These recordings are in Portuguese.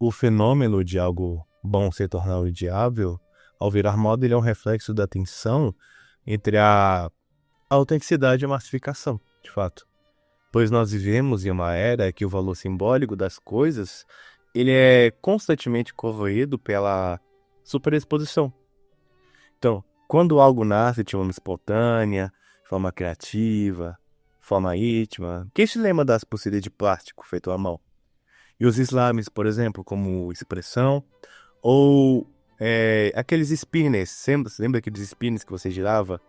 o fenômeno de algo bom se tornar odiável, ao virar moda, ele é um reflexo da tensão entre a autenticidade e a massificação, de fato. Pois nós vivemos em uma era que o valor simbólico das coisas, ele é constantemente corroído pela superexposição. Então, quando algo nasce de forma espontânea, de forma criativa, de forma íntima, quem se lembra das pulseiras de plástico feito à mão? E os slimes, por exemplo, como expressão, ou aqueles spinners, lembra aqueles spinners que você girava,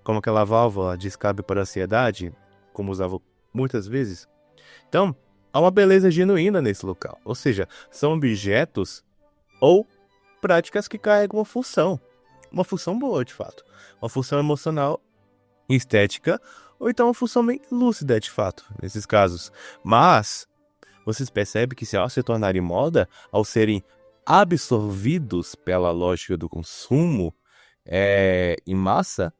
como aquela válvula de escape para a ansiedade, como usava muitas vezes? Então, há uma beleza genuína nesse local, ou seja, são objetos ou práticas que carregam uma função boa, de fato, uma função emocional, estética, ou então uma função bem lúcida, de fato, nesses casos. Mas vocês percebem que, se ao se tornarem moda, ao serem absorvidos pela lógica do consumo em massa,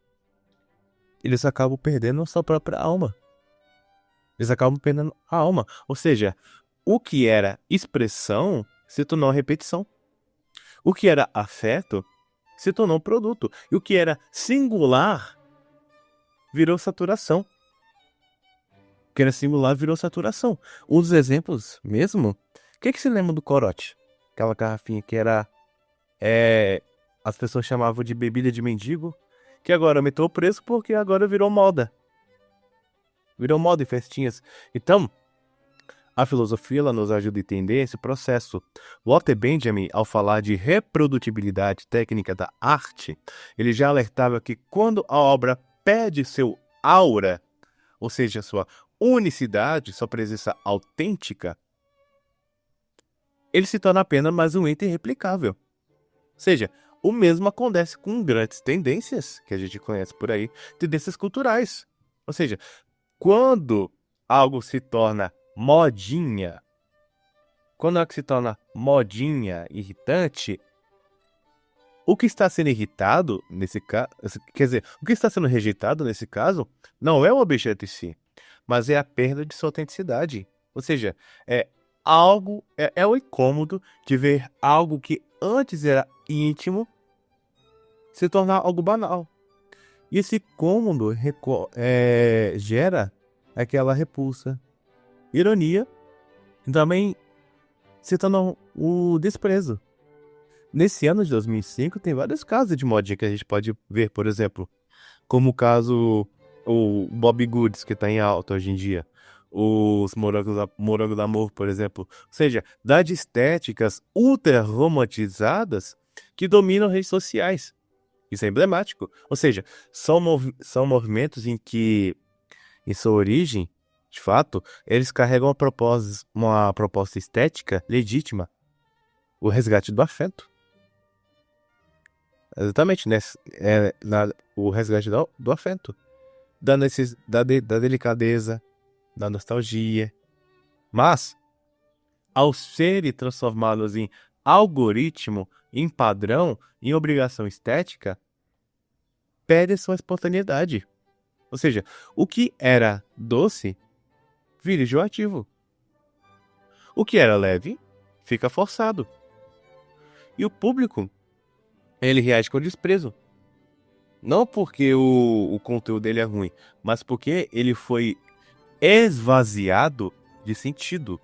eles acabam perdendo a sua própria alma. Eles acabam perdendo a alma. Ou seja, o que era expressão se tornou repetição. O que era afeto se tornou produto. E o que era singular virou saturação. O que era singular virou saturação. Um dos exemplos mesmo, o que se lembra do corote? Aquela garrafinha que era... as pessoas chamavam de bebida de mendigo, que agora aumentou o preço porque agora virou moda. Virou moda em festinhas. Então, a filosofia ela nos ajuda a entender esse processo. Walter Benjamin, ao falar de reprodutibilidade técnica da arte, ele já alertava que quando a obra perde seu aura, ou seja, sua unicidade, sua presença autêntica, ele se torna apenas mais um item replicável. Ou seja, o mesmo acontece com grandes tendências que a gente conhece por aí, tendências culturais. Ou seja, quando algo se torna modinha, quando algo se torna modinha, irritante, o que está sendo irritado nesse caso, quer dizer, o que está sendo rejeitado nesse caso, não é o objeto em si, mas é a perda de sua autenticidade. Ou seja, é o incômodo de ver algo que antes era íntimo se tornar algo banal. E esse incômodo gera aquela repulsa, ironia, e também se torna o desprezo. Nesse ano de 2005, tem vários casos de modinha que a gente pode ver, por exemplo, como o caso o Bob Goods, que está em alta hoje em dia, os Morango da Amor, por exemplo. Ou seja, das estéticas ultra romantizadas que dominam redes sociais. Isso é emblemático. Ou seja, são movimentos em que, em sua origem, de fato, eles carregam uma proposta estética legítima. O resgate do afeto. Exatamente, né? O resgate do afeto. Da delicadeza, da nostalgia. Mas, ao serem transformados em algoritmo, em padrão, em obrigação estética, perde sua espontaneidade. Ou seja, o que era doce vira enjoativo. O que era leve fica forçado. E o público, ele reage com desprezo. Não porque o conteúdo dele é ruim, mas porque ele foi esvaziado de sentido.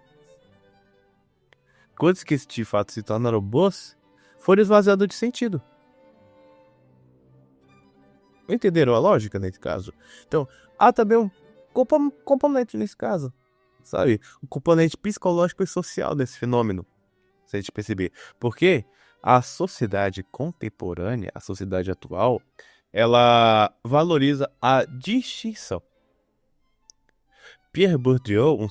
Coisas que de fato se tornaram boas foram esvaziadas de sentido. Entenderam a lógica nesse caso? Então, há também um componente nesse caso, sabe? Um componente psicológico e social desse fenômeno, se a gente perceber. Porque a sociedade contemporânea, a sociedade atual, ela valoriza a distinção. Pierre Bourdieu, um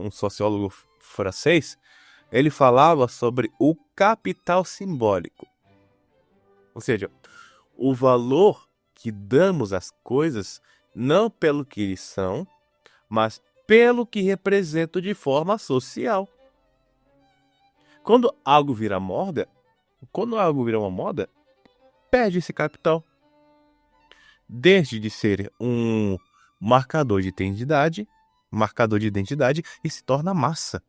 sociólogo francês, ele falava sobre o capital simbólico. Ou seja, o valor que damos às coisas não pelo que eles são, mas pelo que representam de forma social. Quando algo vira moda, uma moda, perde esse capital. Desde de ser um marcador de identidade, e se torna massa.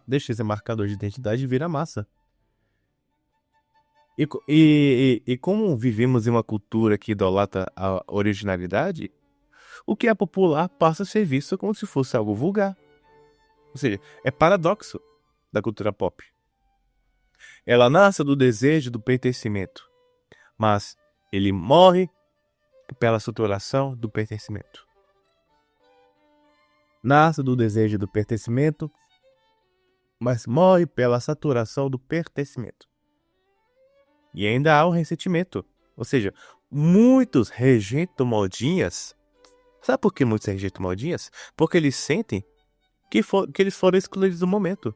deixa esse marcador de identidade e vira massa. E como vivemos em uma cultura que idolatra a originalidade, o que é popular passa a ser visto como se fosse algo vulgar. Ou seja, é paradoxo da cultura pop. Ela nasce do desejo do pertencimento, mas ele morre pela saturação do pertencimento. Nasce do desejo do pertencimento, mas morre pela saturação do pertencimento. E ainda há um ressentimento. Ou seja, muitos rejeitam modinhas. Sabe por que muitos rejeitam modinhas? Porque eles sentem que eles foram excluídos do momento.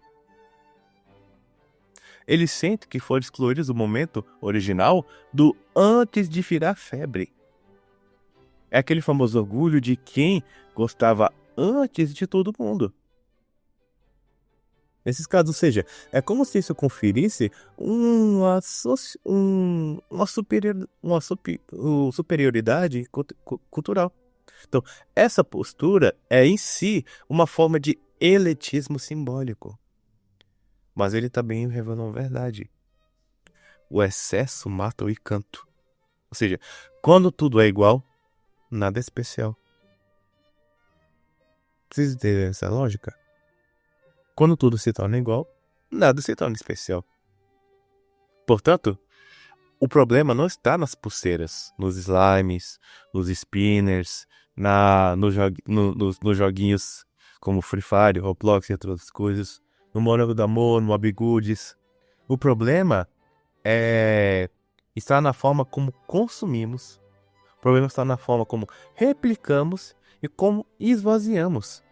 Eles sentem que foram excluídos do momento original do antes de virar febre. É aquele famoso orgulho de quem gostava antes de todo mundo. Nesses casos, ou seja, é como se isso conferisse uma superioridade cultural. Então, essa postura é em si uma forma de elitismo simbólico. Mas ele também revela uma verdade. O excesso mata o encanto. Ou seja, quando tudo é igual, nada é especial. Precisa entender essa lógica? Quando tudo se torna igual, nada se torna especial. Portanto, o problema não está nas pulseiras, nos slimes, nos spinners, nos joguinhos como Free Fire, Roblox e outras coisas, no Morango do Amor, no Mob Goods. O problema está na forma como consumimos. O problema está na forma como replicamos e como esvaziamos.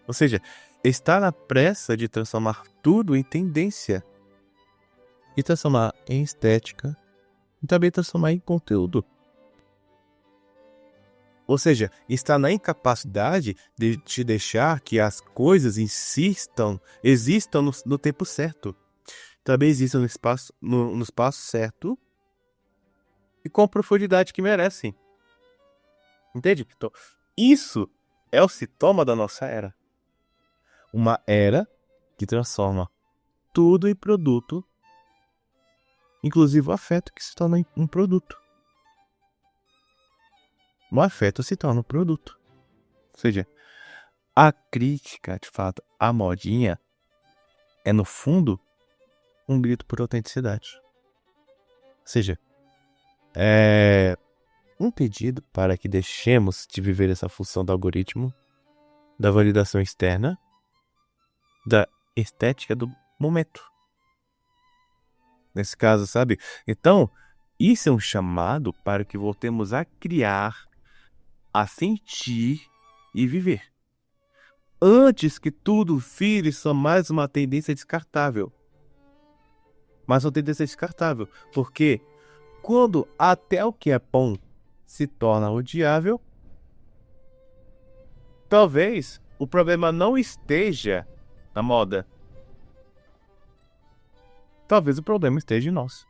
Ou seja, está na pressa de transformar tudo em tendência. E transformar em estética. E também transformar em conteúdo. Ou seja, está na incapacidade de te deixar que as coisas existam no tempo certo. Também existam no espaço certo e com a profundidade que merecem. Entende? Então, isso é o sintoma da nossa era. Uma era que transforma tudo em produto, inclusive o afeto que se torna um produto. O afeto se torna um produto. Ou seja, a crítica, de fato, à modinha é, no fundo, um grito por autenticidade. Ou seja, é um pedido para que deixemos de viver essa função do algoritmo, da validação externa, da estética do momento. Nesse caso, sabe? Então, isso é um chamado para que voltemos a criar, a sentir e viver. Antes que tudo vire só mais uma tendência descartável. Mais uma tendência descartável. Porque quando até o que é bom se torna odiável, talvez o problema não esteja na moda. Talvez o problema esteja em nós.